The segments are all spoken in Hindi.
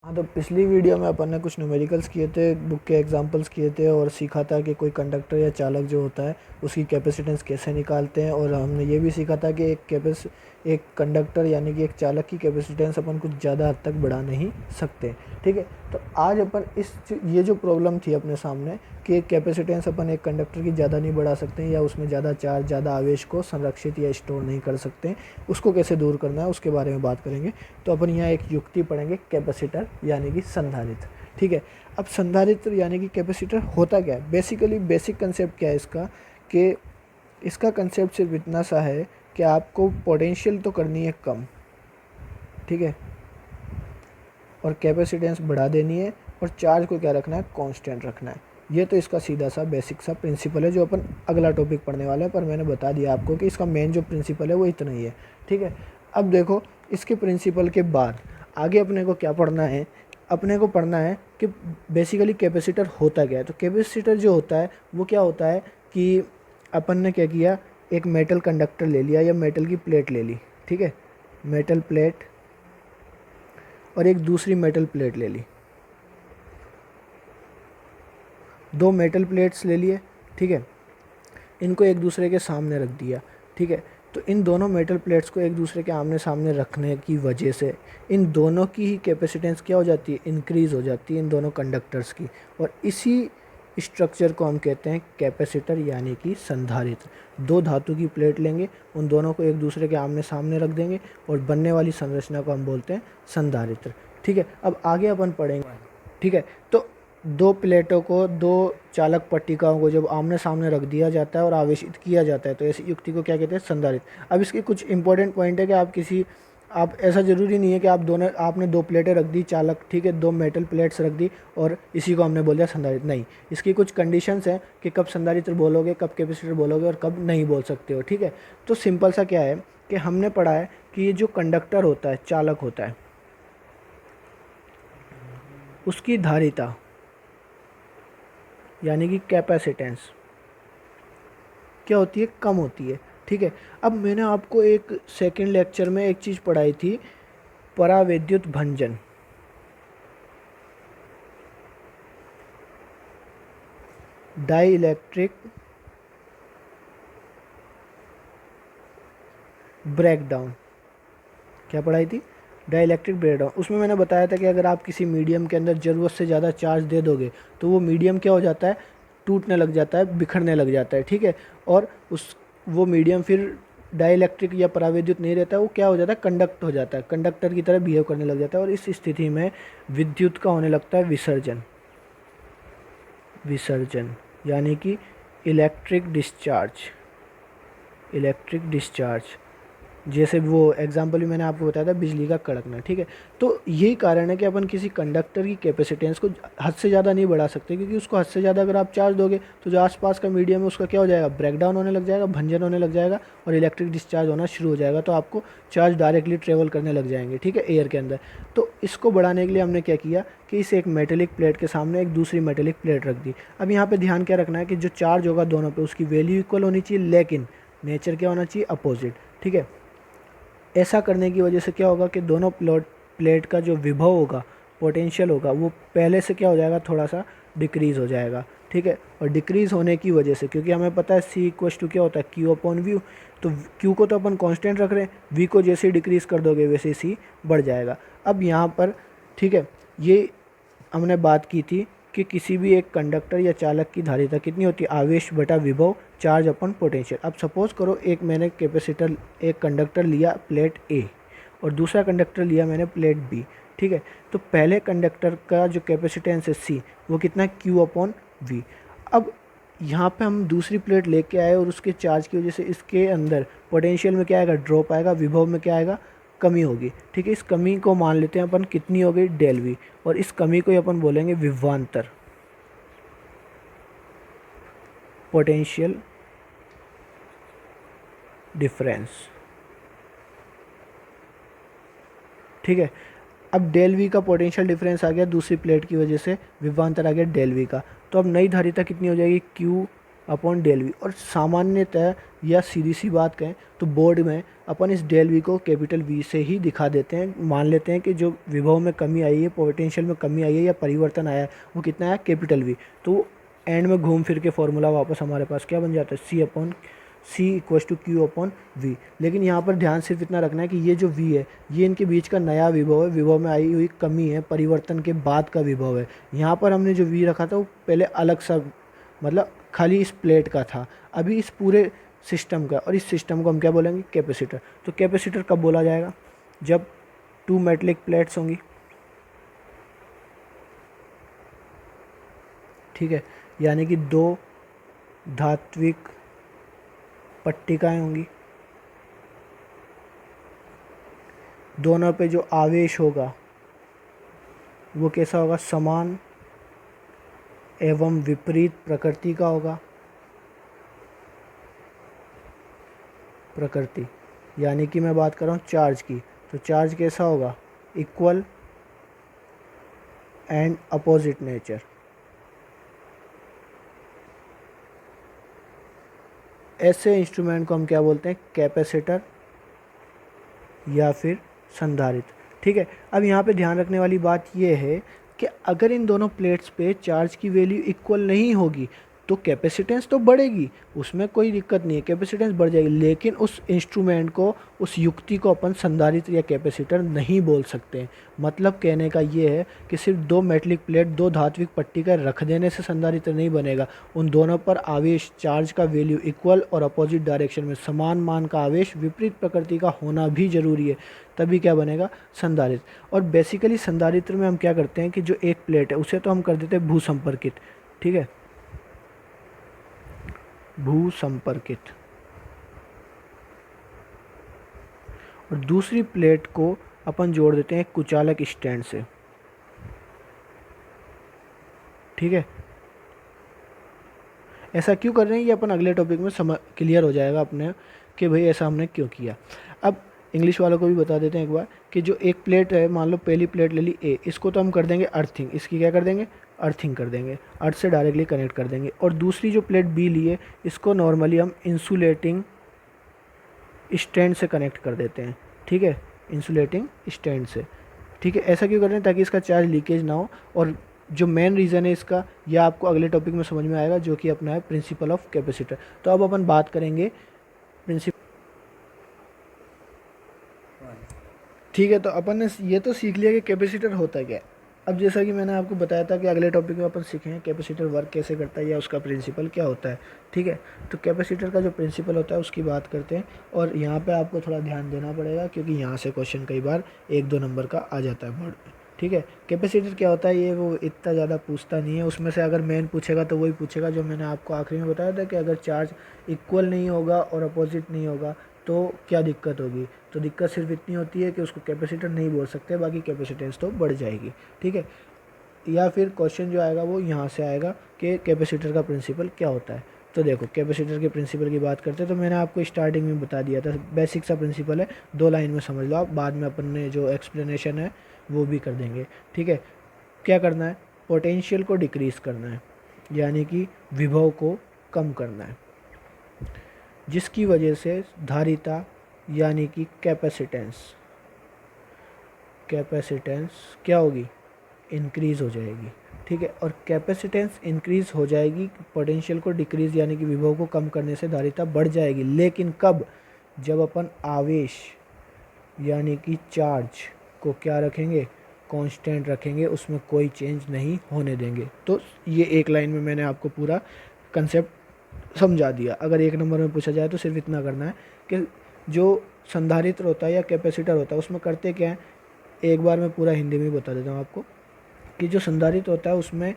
हाँ, तो पिछली वीडियो में अपन ने कुछ न्यूमेरिकल्स किए थे, बुक के एग्जांपल्स किए थे और सीखा था कि कोई कंडक्टर या चालक जो होता है उसकी कैपेसिटेंस कैसे निकालते हैं। और हमने ये भी सीखा था कि एक कंडक्टर यानी कि एक चालक की कैपेसिटेंस अपन कुछ ज़्यादा हद तक बढ़ा नहीं सकते। ठीक है, तो आज अपन ये जो प्रॉब्लम थी अपने सामने कि एक कैपेसिटेंस अपन एक कंडक्टर की ज़्यादा नहीं बढ़ा सकते या उसमें ज़्यादा चार्ज, ज़्यादा आवेश को संरक्षित या स्टोर नहीं कर सकते, उसको कैसे दूर करना है उसके बारे में बात करेंगे। तो अपन यहाँ एक युक्ति पढ़ेंगे, कैपेसिटर यानी कि संधारित्र। ठीक है, अब संधारित्र यानी कि कैपेसिटर होता क्या है, बेसिक कंसेप्ट क्या है इसका, कि इसका कंसेप्ट सिर्फ इतना सा है कि आपको पोटेंशियल तो करनी है कम, ठीक है, और कैपेसिटेंस बढ़ा देनी है और चार्ज को क्या रखना है, कांस्टेंट रखना है। ये तो इसका सीधा सा बेसिक सा प्रिंसिपल है जो अपन अगला टॉपिक पढ़ने वाला है, पर मैंने बता दिया आपको कि इसका मेन जो प्रिंसिपल है वो इतना ही है। ठीक है, अब देखो इसके प्रिंसिपल के बाद आगे अपने को क्या पढ़ना है, अपने को पढ़ना है कि बेसिकली कैपेसिटर होता क्या है। तो कैपेसिटर जो होता है वो क्या होता है कि अपन ने क्या किया, एक मेटल कंडक्टर ले लिया या मेटल की प्लेट ले ली, ठीक है, मेटल प्लेट और एक दूसरी मेटल प्लेट ले ली, दो मेटल प्लेट्स ले लिए, ठीक है, इनको एक दूसरे के सामने रख दिया। ठीक है, तो इन दोनों मेटल प्लेट्स को एक दूसरे के आमने सामने रखने की वजह से इन दोनों की ही कैपेसिटेंस क्या हो जाती है, इंक्रीज़ हो जाती है इन दोनों कंडक्टर्स की। और इसी स्ट्रक्चर को हम कहते हैं कैपेसिटर यानी कि संधारित्र। दो धातु की प्लेट लेंगे, उन दोनों को एक दूसरे के आमने सामने रख देंगे और बनने वाली संरचना को हम बोलते हैं संधारित्र। ठीक है, अब आगे अपन पढ़ेंगे। ठीक है, तो दो प्लेटों को, दो चालक पट्टिकाओं को जब आमने सामने रख दिया जाता है और आवेशित किया जाता है तो ऐसी युक्ति को क्या कहते हैं, संधारित्र। अब इसके कुछ इंपॉर्टेंट पॉइंट है कि आप ऐसा ज़रूरी नहीं है कि आपने दो प्लेटें रख दी चालक, ठीक है, दो मेटल प्लेट्स रख दी और इसी को हमने बोल दिया संधारित्र। नहीं, इसकी कुछ कंडीशंस हैं कि कब संधारित्र बोलोगे, कब कैपेसिटर बोलोगे और कब नहीं बोल सकते हो। ठीक है, तो सिंपल सा क्या है कि हमने पढ़ा है कि ये जो कंडक्टर होता है, चालक होता है, उसकी धारिता यानी कि कैपेसिटेंस क्या होती है, कम होती है। ठीक है, अब मैंने आपको एक सेकंड लेक्चर में एक चीज़ पढ़ाई थी, परावैद्युत भंजन। Dielectric breakdown. क्या पढ़ाई थी, डाई इलेक्ट्रिक ब्रेकडाउन। उसमें मैंने बताया था कि अगर आप किसी मीडियम के अंदर ज़रूरत से ज़्यादा चार्ज दे दोगे तो वो मीडियम क्या हो जाता है, टूटने लग जाता है, बिखरने लग जाता है। ठीक है, और वो मीडियम फिर डाई इलेक्ट्रिक या परावैद्युत नहीं रहता है, वो क्या हो जाता है, कंडक्ट हो जाता है, कंडक्टर की तरह बिहेव करने लग जाता है और इस स्थिति में विद्युत का होने लगता है विसर्जन। विसर्जन यानी कि इलेक्ट्रिक डिस्चार्ज। जैसे वो एग्जाम्पल भी मैंने आपको बताया था, बिजली का कड़कना। ठीक है, तो यही कारण है कि अपन किसी कंडक्टर की कैपेसिटेंस को हद से ज़्यादा नहीं बढ़ा सकते, क्योंकि उसको हद से ज़्यादा अगर आप चार्ज दोगे तो जो आसपास का मीडियम है उसका क्या हो जाएगा, ब्रेकडाउन होने लग जाएगा, भंजन होने लग जाएगा और इलेक्ट्रिक डिस्चार्ज होना शुरू हो जाएगा। तो आपको चार्ज डायरेक्टली ट्रेवल करने लग जाएंगे, ठीक है, एयर के अंदर। तो इसको बढ़ाने के लिए हमने क्या किया कि इस एक मेटेलिक प्लेट के सामने एक दूसरी मेटेलिक प्लेट रख दी। अब यहाँ पर ध्यान क्या रखना है कि जो चार्ज होगा दोनों पर उसकी वैल्यू इक्वल होनी चाहिए, लेकिन नेचर क्या होना चाहिए, अपोजिट। ठीक है, ऐसा करने की वजह से क्या होगा कि दोनों प्लेट का जो विभव होगा, पोटेंशियल होगा, वो पहले से क्या हो जाएगा, थोड़ा सा डिक्रीज़ हो जाएगा। ठीक है, और डिक्रीज़ होने की वजह से, क्योंकि हमें पता है C इक्वल्स टू क्या होता है, Q अपॉन व्यू, तो Q को तो अपन कांस्टेंट रख रहे हैं, V को जैसे ही डिक्रीज़ कर दोगे वैसे C बढ़ जाएगा। अब यहाँ पर, ठीक है, ये हमने बात की थी कि किसी भी एक कंडक्टर या चालक की धारिता कितनी होती है, आवेश बटा विभव, चार्ज अपन पोटेंशियल। अब सपोज करो एक कंडक्टर लिया प्लेट A और दूसरा कंडक्टर लिया मैंने प्लेट B। ठीक है, तो पहले कंडक्टर का जो कैपेसिटेंस है C, वो कितना है, Q अपॉन V। अब यहाँ पे हम दूसरी प्लेट लेके आए और उसके चार्ज की वजह से इसके अंदर पोटेंशियल में क्या आएगा, ड्रॉप आएगा, विभव में क्या आएगा, कमी होगी। ठीक है, इस कमी को मान लेते हैं अपन, कितनी हो गई, डेल V, और इस कमी को अपन बोलेंगे विभवांतर, पोटेंशियल डिफरेंस। ठीक है, अब डेल V का पोटेंशियल डिफरेंस आ गया दूसरी प्लेट की वजह से, विभवांतर आ गया डेल V का। तो अब नई धारिता कितनी हो जाएगी, Q अपॉन डेल वी। और सामान्यतः या सीधी सी बात कहें तो बोर्ड में अपन इस डेल वी को कैपिटल वी से ही दिखा देते हैं, मान लेते हैं कि जो विभव में कमी आई है, पोटेंशियल में कमी आई है या परिवर्तन आया है वो कितना है, कैपिटल वी। तो एंड में घूम फिर के फॉर्मूला वापस हमारे पास क्या बन जाता है, C equals to Q upon V. लेकिन यहाँ पर ध्यान सिर्फ इतना रखना है कि ये जो वी है ये इनके बीच का नया विभव है, विभव में आई हुई कमी है, परिवर्तन के बाद का विभव है। यहाँ पर हमने जो वी रखा था वो पहले अलग सा, मतलब खाली इस प्लेट का था, अभी इस पूरे सिस्टम का, और इस सिस्टम को हम क्या बोलेंगे, कैपेसिटर। तो कैपेसिटर कब बोला जाएगा, जब टू मेटलिक प्लेट्स होंगी, ठीक है, यानी कि दो धात्विक पट्टिकाएं होंगी, दोनों पे जो आवेश होगा वो कैसा होगा, समान एवं विपरीत प्रकृति का होगा। प्रकृति यानी कि मैं बात कर रहा हूँ चार्ज की, तो चार्ज कैसा होगा, इक्वल एंड अपोजिट नेचर। ऐसे इंस्ट्रूमेंट को हम क्या बोलते हैं, कैपेसिटर या फिर संधारित्र। ठीक है, अब यहाँ पे ध्यान रखने वाली बात ये है कि अगर इन दोनों प्लेट्स पे चार्ज की वैल्यू इक्वल नहीं होगी तो कैपेसिटेंस तो बढ़ेगी, उसमें कोई दिक्कत नहीं है, कैपेसिटेंस बढ़ जाएगी, लेकिन उस इंस्ट्रूमेंट को, उस युक्ति को अपन संधारित्र या कैपेसिटर नहीं बोल सकते। मतलब कहने का ये है कि सिर्फ दो मेटलिक प्लेट, दो धात्विक पट्टिका रख देने से संधारित्र नहीं बनेगा, उन दोनों पर आवेश, चार्ज का वैल्यू इक्वल और अपोजिट डायरेक्शन में समान मान का आवेश विपरीत प्रकृति का होना भी जरूरी है, तभी क्या बनेगा, संधारित्र। और बेसिकली संधारित्र में हम क्या करते हैं कि जो एक प्लेट है उसे तो हम कर देते हैं भूसंपर्कित, ठीक है, भूसंपर्कित, और दूसरी प्लेट को अपन जोड़ देते हैं कुचालक स्टैंड से, ठीक है। ऐसा क्यों कर रहे हैं ये अपन अगले टॉपिक में क्लियर हो जाएगा अपने कि भाई ऐसा हमने क्यों किया। अब इंग्लिश वालों को भी बता देते हैं एक बार कि जो एक प्लेट है, मान लो पहली प्लेट ले ली ए, इसको तो हम कर देंगे अर्थिंग, इसकी क्या कर देंगे, अर्थिंग कर देंगे, अर्थ से डायरेक्टली कनेक्ट कर देंगे। और दूसरी जो प्लेट बी लिए इसको नॉर्मली हम इंसुलेटिंग स्टैंड से कनेक्ट कर देते हैं, ठीक है, इंसुलेटिंग स्टैंड से, ठीक है। ऐसा क्यों कर रहे हैं, ताकि इसका चार्ज लीकेज ना हो। और जो मेन रीज़न है इसका, यह आपको अगले टॉपिक में समझ में आएगा, जो कि अपना है प्रिंसिपल ऑफ कैपेसिटर। तो अब अपन बात करेंगे प्रिंसिपल, ठीक है। तो अपन ने ये तो सीख लिया कि कैपेसिटर होता क्या है। अब जैसा कि मैंने आपको बताया था कि अगले टॉपिक में अपन सीखेंगे कैपेसिटर वर्क कैसे करता है या उसका प्रिंसिपल क्या होता है, ठीक है। तो कैपेसिटर का जो प्रिंसिपल होता है उसकी बात करते हैं, और यहाँ पे आपको थोड़ा ध्यान देना पड़ेगा क्योंकि यहाँ से क्वेश्चन कई बार 1-2 नंबर का आ जाता है बोर्ड में, ठीक है। कैपेसिटर क्या होता है ये वो इतना ज़्यादा पूछता नहीं है, उसमें से अगर मेन पूछेगा तो वही पूछेगा जो मैंने आपको आखिरी में बताया था कि अगर चार्ज इक्वल नहीं होगा और अपोजिट नहीं होगा तो क्या दिक्कत होगी। तो दिक्कत सिर्फ इतनी होती है कि उसको कैपेसिटर नहीं बोल सकते, बाकी कैपेसिटेंस तो बढ़ जाएगी, ठीक है। या फिर क्वेश्चन जो आएगा वो यहाँ से आएगा कि कैपेसिटर का प्रिंसिपल क्या होता है। तो देखो कैपेसिटर के प्रिंसिपल की बात करते हैं तो मैंने आपको स्टार्टिंग में बता दिया था, बेसिक सा प्रिंसिपल है, 2 लाइन में समझ लो आप, बाद में अपन ने जो एक्सप्लेनेशन है वो भी कर देंगे, ठीक है। क्या करना है, पोटेंशियल को डिक्रीज़ करना है, यानी कि विभव को कम करना है, जिसकी वजह से धारिता यानी कि कैपेसिटेंस क्या होगी, इंक्रीज़ हो जाएगी, ठीक है। और कैपेसिटेंस इंक्रीज़ हो जाएगी, पोटेंशियल को डिक्रीज़ यानी कि विभव को कम करने से धारिता बढ़ जाएगी, लेकिन कब, जब अपन आवेश यानी कि चार्ज को क्या रखेंगे, कांस्टेंट रखेंगे, उसमें कोई चेंज नहीं होने देंगे। तो ये एक लाइन में मैंने आपको पूरा कंसेप्ट समझा दिया। अगर 1 नंबर में पूछा जाए तो सिर्फ इतना करना है कि जो संधारित्र होता है या कैपेसिटर होता है उसमें करते क्या है, एक बार मैं पूरा हिंदी में बता देता हूँ आपको कि जो संधारित्र होता है उसमें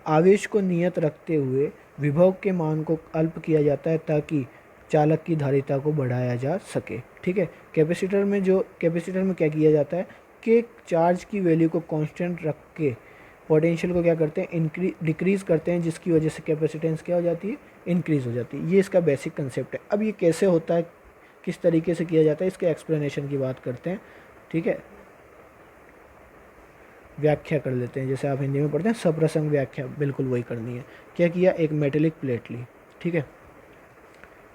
आवेश को नियत रखते हुए विभव के मान को अल्प किया जाता है ताकि चालक की धारिता को बढ़ाया जा सके, ठीक है। कैपेसिटर में क्या किया जाता है कि चार्ज की वैल्यू को कांस्टेंट रख के पोटेंशियल को क्या करते हैं, डिक्रीज़ करते हैं, जिसकी वजह से कैपेसिटेंस क्या हो जाती है, इंक्रीज़ हो जाती है। ये इसका बेसिक कंसेप्ट है। अब ये कैसे होता है, किस तरीके से किया जाता है, इसके एक्सप्लेनेशन की बात करते हैं, ठीक है। व्याख्या कर लेते हैं, जैसे आप हिंदी में पढ़ते हैं सप्रसंग व्याख्या, बिल्कुल वही करनी है। क्या किया, एक मेटेलिक प्लेट ली, ठीक है,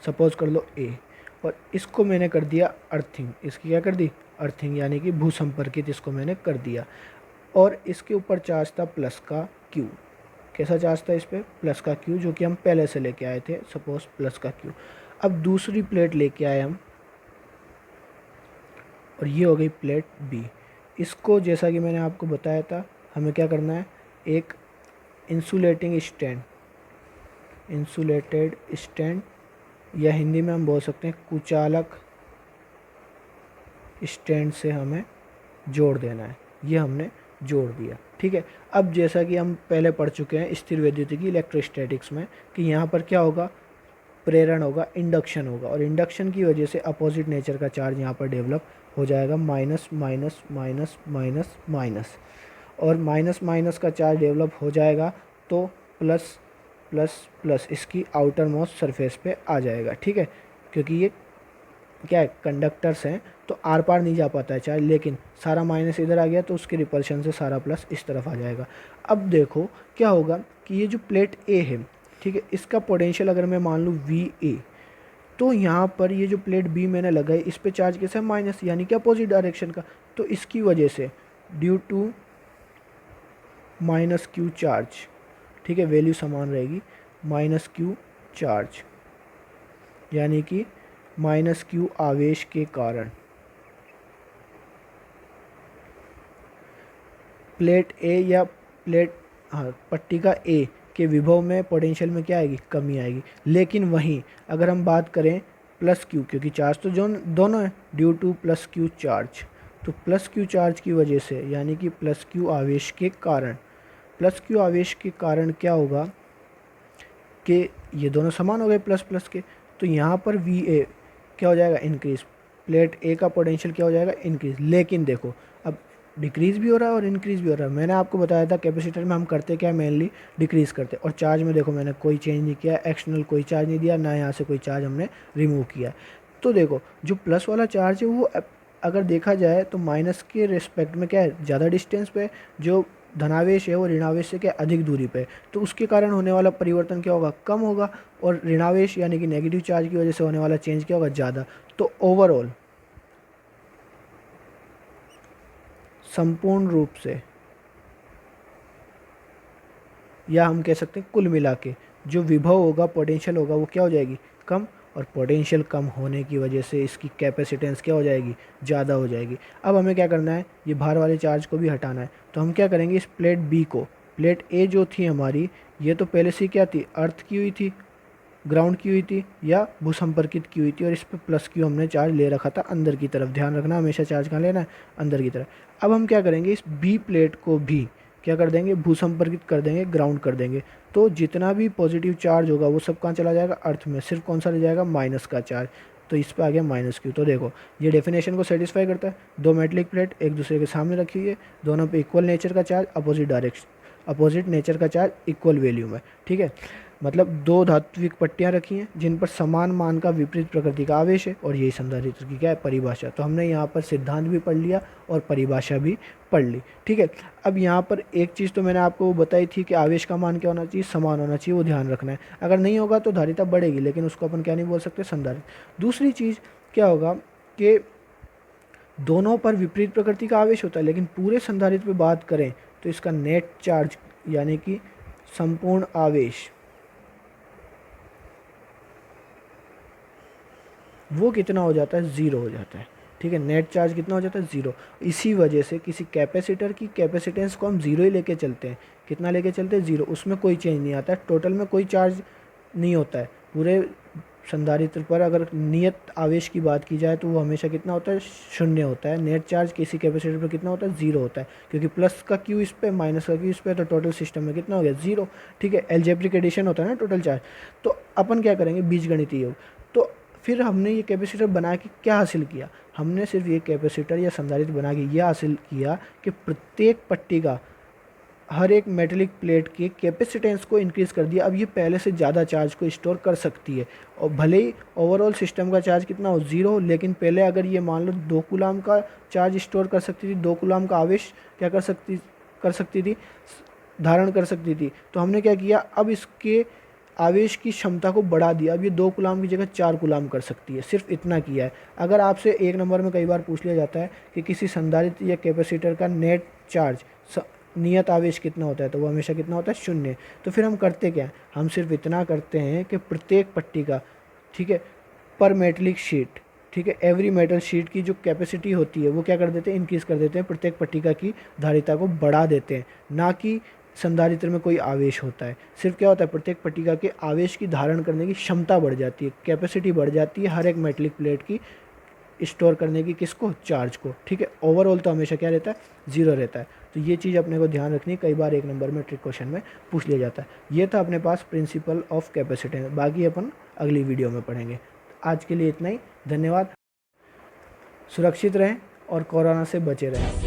सपोज कर लो ए, और इसको मैंने कर दिया अर्थिंग, इसकी क्या कर दी अर्थिंग, यानी कि भूसंपर्कित इसको मैंने कर दिया। और इसके ऊपर चार्ज था प्लस का क्यू, कैसा चार्ज था इस पर प्लस का क्यू, जो कि हम पहले से लेके आए थे, सपोज प्लस का क्यू। अब दूसरी प्लेट लेके आए हम, और ये हो गई प्लेट बी। इसको जैसा कि मैंने आपको बताया था, हमें क्या करना है, एक इंसुलेटिंग स्टैंड, इंसुलेटेड स्टैंड, या हिंदी में हम बोल सकते हैं कुचालक स्टैंड से हमें जोड़ देना है। ये हमने जोड़ दिया, ठीक है। अब जैसा कि हम पहले पढ़ चुके हैं स्थिर वैद्युतिकी इलेक्ट्रोस्टैटिक्स में, कि यहाँ पर क्या होगा, प्रेरण होगा, इंडक्शन होगा, और इंडक्शन की वजह से अपोजिट नेचर का चार्ज यहाँ पर डेवलप हो जाएगा, minus minus minus minus minus, और माइनस माइनस का चार्ज डेवलप हो जाएगा तो प्लस प्लस प्लस इसकी आउटर मोस्ट सरफेस पे आ जाएगा, ठीक है। क्योंकि ये क्या है, कंडक्टर्स हैं, तो आर पार नहीं जा पाता है चार्ज, लेकिन सारा माइनस इधर आ गया तो उसके रिपल्शन से सारा प्लस इस तरफ आ जाएगा। अब देखो क्या होगा कि ये जो प्लेट ए है, ठीक है, इसका पोटेंशियल अगर मैं मान लूँ वी ए, तो यहाँ पर ये जो प्लेट बी मैंने लगाई, इस पे चार्ज कैसा है माइनस, यानी कि अपोजिट डायरेक्शन का, तो इसकी वजह से due to minus Q charge, ठीक है, वैल्यू समान रहेगी, माइनस क्यू चार्ज, यानी कि माइनस क्यू आवेश के कारण प्लेट ए या प्लेट, हाँ, पट्टिका ए के विभव में पोटेंशियल में क्या आएगी, कमी आएगी। लेकिन वहीं अगर हम बात करें प्लस क्यू, क्योंकि चार्ज तो जो दोनों है, due two plus Q charge, तो प्लस क्यू चार्ज की वजह से, यानी कि प्लस क्यू आवेश के कारण, प्लस क्यू आवेश के कारण क्या होगा कि ये दोनों समान हो गए प्लस प्लस के, तो यहाँ पर वी ए क्या हो जाएगा, इंक्रीज, प्लेट ए का पोटेंशियल क्या हो जाएगा, इंक्रीज। लेकिन देखो अब डिक्रीज़ भी हो रहा है और इंक्रीज़ भी हो रहा है। मैंने आपको बताया था कैपेसिटर में हम करते क्या, मेनली डिक्रीज़ करते, और चार्ज में देखो मैंने कोई चेंज नहीं किया, एक्सटर्नल कोई चार्ज नहीं दिया, ना यहाँ से कोई चार्ज हमने रिमूव किया। तो देखो जो प्लस वाला चार्ज है वो अगर देखा जाए तो माइनस के रिस्पेक्ट में क्या है, ज़्यादा डिस्टेंस पे, जो धनावेश है वो ऋणावेश से क्या अधिक दूरी पे, तो उसके कारण होने वाला परिवर्तन क्या होगा, कम होगा, और ऋणावेश यानी कि नेगेटिव चार्ज की वजह से होने वाला चेंज क्या होगा, ज़्यादा। तो ओवरऑल संपूर्ण रूप से, या हम कह सकते हैं कुल मिला के, जो विभव होगा, पोटेंशियल होगा, वो क्या हो जाएगी, कम, और पोटेंशियल कम होने की वजह से इसकी कैपेसिटेंस क्या हो जाएगी, ज़्यादा हो जाएगी। अब हमें क्या करना है, ये बाहर वाले चार्ज को भी हटाना है, तो हम क्या करेंगे, इस प्लेट बी को, प्लेट ए जो थी हमारी, ये तो पहले से क्या थी, अर्थ की हुई थी, ग्राउंड की हुई थी, या भूसंपर्कित की हुई थी, और इस पर प्लस क्यू हमने चार्ज ले रखा था अंदर की तरफ। ध्यान रखना हमेशा चार्ज कहाँ लेना है, अंदर की तरफ। अब हम क्या करेंगे, इस बी प्लेट को भी क्या कर देंगे, भूसंपर्कित कर देंगे, ग्राउंड कर देंगे, तो जितना भी पॉजिटिव चार्ज होगा वो सब कहाँ चला जाएगा, अर्थ में, सिर्फ कौन सा रह जाएगा, माइनस का चार्ज। तो इस पर आ गया माइनस क्यू। तो देखो ये डेफिनेशन को सेटिस्फाई करता है, दो मेटलिक प्लेट एक दूसरे के सामने रखी हुई है, दोनों पे इक्वल नेचर का charge, opposite direction, opposite nature का चार्ज, इक्वल वैल्यू में, ठीक है। मतलब दो धात्विक पट्टियाँ रखी हैं जिन पर समान मान का विपरीत प्रकृति का आवेश है, और यही संधारित्र की क्या है, परिभाषा। तो हमने यहाँ पर सिद्धांत भी पढ़ लिया और परिभाषा भी पढ़ ली, ठीक है। अब यहाँ पर एक चीज़ तो मैंने आपको बताई थी कि आवेश का मान क्या होना चाहिए, समान होना चाहिए, वो ध्यान रखना है। अगर नहीं होगा तो धारिता बढ़ेगी, लेकिन उसको अपन क्या नहीं बोल सकते, संधारित्र। दूसरी चीज़ क्या होगा कि दोनों पर विपरीत प्रकृति का आवेश होता है, लेकिन पूरे संधारित्र पे बात करें तो इसका नेट चार्ज, यानी कि संपूर्ण आवेश, वो कितना हो जाता है, ज़ीरो हो जाता है, ठीक है। नेट चार्ज कितना हो जाता है, ज़ीरो। इसी वजह से किसी कैपेसिटर की कैपेसिटेंस को हम ज़ीरो ही लेके चलते हैं। कितना लेके चलते हैं, ज़ीरो, उसमें कोई चेंज नहीं आता है, टोटल में कोई चार्ज नहीं होता है। पूरे संधारित्र पर अगर नियत आवेश की बात की जाए तो वो हमेशा कितना होता है, शून्य होता है। नेट चार्ज किसी कैपेसिटर पर कितना होता है, ज़ीरो होता है, क्योंकि प्लस का क्यू इस पे, माइनस का क्यू इस पे, तो टोटल सिस्टम में कितना हो गया, ज़ीरो, ठीक है। एल्जेब्रिक एडिशन होता है ना टोटल चार्ज। तो अपन क्या करेंगे, बीजगणितीय योग। तो फिर हमने ये कैपेसिटर बना के क्या हासिल किया, हमने सिर्फ ये कैपेसिटर या संधारित्र बना के ये हासिल किया कि प्रत्येक पट्टी का, हर एक मेटेलिक प्लेट के कैपेसिटेंस को इंक्रीज़ कर दिया। अब ये पहले से ज़्यादा चार्ज को स्टोर कर सकती है, और भले ही ओवरऑल सिस्टम का चार्ज कितना हो, ज़ीरो हो, लेकिन पहले अगर ये मान लो 2 कूलाम का चार्ज स्टोर कर सकती थी, 2 कूलाम का आवेश क्या कर सकती थी, धारण कर सकती थी। तो हमने क्या किया, अब इसके आवेश की क्षमता को बढ़ा दिया, अब ये 2 कूलाम की जगह 4 कूलाम कर सकती है, सिर्फ इतना किया है। अगर आपसे 1 नंबर में कई बार पूछ लिया जाता है कि किसी संधारित्र या कैपेसिटर का नेट चार्ज नियत आवेश कितना होता है, तो वो हमेशा कितना होता है, 0। तो फिर हम करते क्या हैं, हम सिर्फ इतना करते हैं कि प्रत्येक पट्टी का, ठीक है, पर मेटलिक शीट, ठीक है, एवरी मेटल शीट की जो कैपेसिटी होती है वो क्या कर देते हैं, इंक्रीज़ कर देते हैं, प्रत्येक पट्टिका की धारिता को बढ़ा देते हैं, ना कि संधारित्र में कोई आवेश होता है। सिर्फ क्या होता है, प्रत्येक पट्टिका के आवेश की धारण करने की क्षमता बढ़ जाती है, कैपेसिटी बढ़ जाती है हर एक मेटलिक प्लेट की स्टोर करने की, किसको, चार्ज को, ठीक है। ओवरऑल तो हमेशा क्या रहता है, 0 रहता है। तो ये चीज़ अपने को ध्यान रखनी, कई बार 1 नंबर में ट्रिक क्वेश्चन में पूछ लिया जाता है। ये था अपने पास प्रिंसिपल ऑफ कैपेसिटेंस, बाकी अपन अगली वीडियो में पढ़ेंगे। आज के लिए इतना ही, धन्यवाद। सुरक्षित रहें और कोरोना से बचे रहें।